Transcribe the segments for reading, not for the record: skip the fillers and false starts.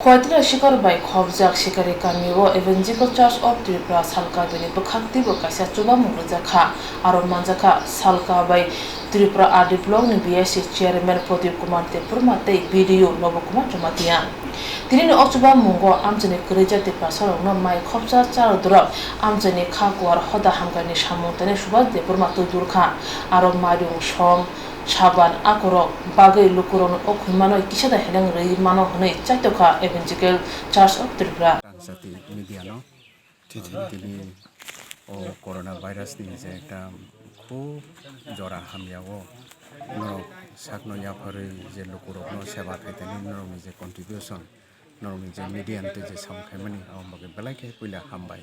Kwrwirokno Shikar by Khobjak Shikari Kamiwo Evangelical Church of Tripura Salka Bini Bwkhaktwibo kaisa Chubakha aro manjaka Salka by Tripura Adi Blog ni BSC Chairman Kumar Tepurma tei video Kumar Chamatia. Tini October Mungo Amjani Gereja Tripura Sarongno Mai Khobja Char Durab Amjani Khakwar Hoda Hamgani Shamutane Shubak Tepurma Tudurkha aro Mariung Shong Chaban Akorok Bagai Lukuron Okumano Kishada Helang Rei Mano Hone Chaitoka Evangelical Church of Tripura. Sati media no, tini o coronavirus ni je ekta খুব জরা হামিয়াও নরক সাকনো ইয়াফারে যে Bwkhaktwibo সেবা খাইতেনি নরমি যে contribution নরমি যে মিডিয়ানতে যে সামখাইমানি আমবাগে বেলাইকে পইলা হামবাই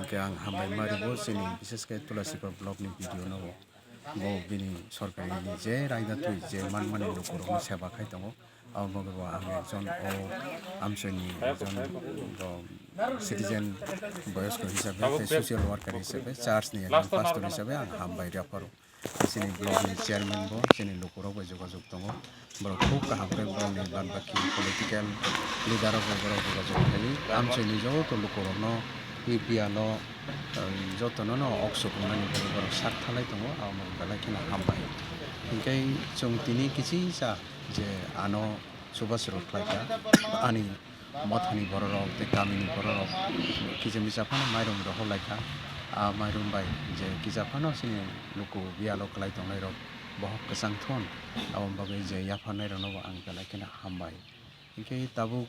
ওকে আং হামবাই মারিবো সিনি বিশেষকে তুলাসিকর ব্লগনি video নবো bo bini sorkari ni je raida tui je manmani Bwkhaktwibo seba khaitango ambago ami ekjon o amsoni ekjon citizen boyosko hisabe social worker hisabe church ni pastor hisabe ang hambai raparo sini blog ni chairman bo sini Bwkhaktwibo bo jogajog tongo boro khub kahamre bo ni banbaki political leader bo boro jogajog khali amsoni jo to Bwkhaktwibo no piano jotono no oksokmani boro sak thalai tongo amo belakina hambai ingkai chung tini kichi sa je ano subasro khlaika ani mothani bororok te kamini bororok kijemi safana mairum ro holaika a mairum bai je kijafano sini luku bialo khlai tongai rok bohok kesang thon amo bagai je yafanai ro no ang belakina hambai ingkai tabuk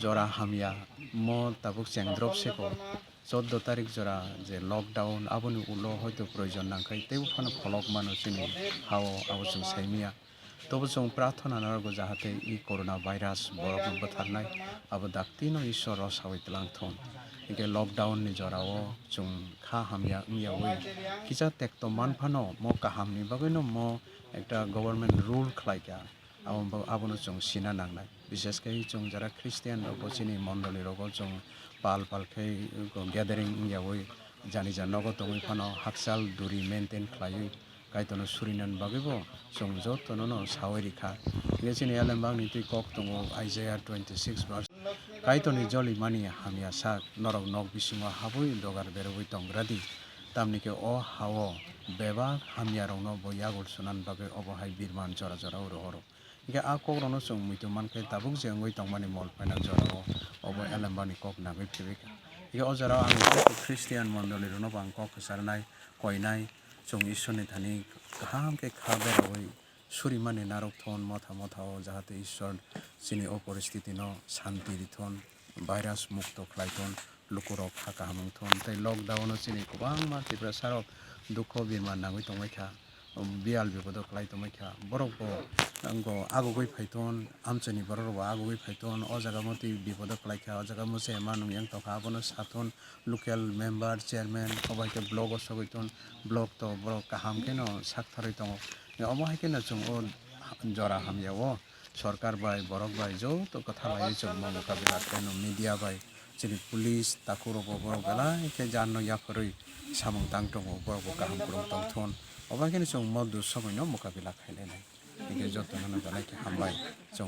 jora hamia mo tabuk chengdrop seko 14 তারিখ জরা যে lockdown আবনি উলো হয়তো প্রয়োজন নাংখাই তেও Fanon ফলক মানুষিনি হাও আবসং সাইমিয়া তবু जों প্রার্থনা নারগো যাহাতে ই করোনা ভাইরাস বরফ বথারনাই আবো দাক্তিনো ঈশ্বর সাউইতলাংথন ইকে লকডাউন নি জরাও जों খা হামিয়া মিয়াওই কিজা তেকতো মানফানো মো কাহামনি বাগৈনো মো একটা গভর্নমেন্ট রুল খাইকা আবনো जों সিনা নাংনাই বিশেষকৈ जों যারা খ্রিস্টিয়ান রগচিনি মণ্ডলী রগ जों pal kai gathering yawi jani janogo tongi phano haksal duri maintain khlai Kaitorno Surinairokni bagebo songjo tonono saweri kha ngechini alambang ni ti kok tongo Isaiah 26 verse Kaitorno joli mani hamia sak norok nok bisingo habui dogar beroi tongradi tamnike o hawo beba hamia rongno boyagol sunan bage obohai birman jora jora oro ike a kok rono song muito mankai tabuk jengoi tongmani mol paina jorao obo alambani kok nagoi phibika ike ojara ang Christian mondoli rono bang kok sarnai koinai song ishorni thani kaham ke khaberoi surimani narok thon motha motha o jahate ishor sini o poristiti no shanti rithon virus mukto khlaiton Bwkhaktwibo khaka hamung thon tai lockdown o sini kubang ma Tripura sarok dukho birman nagoi tongmaikha bial bipodo khlai tongmaikha borok bo anggo agogoi phaiton amchani borok bo agogoi phaiton o jaga moti bipodo khlaikha o jaga mose manung yang tokha abono sathon local member chairman obai ke blog o sogoiton blog to borok kaham keno saktharoi tongo omo haikena chung o jora hamyao Sarkar bai borok bai jo to katha lai chung mo mukabila keno media bai chini police takuro bo borok belai ke janno yaforoi samung tang tongo borok bo kaham kurung tong thon obai keno chung modu somoino mukabila khaile nai ike jotono belai ke hambai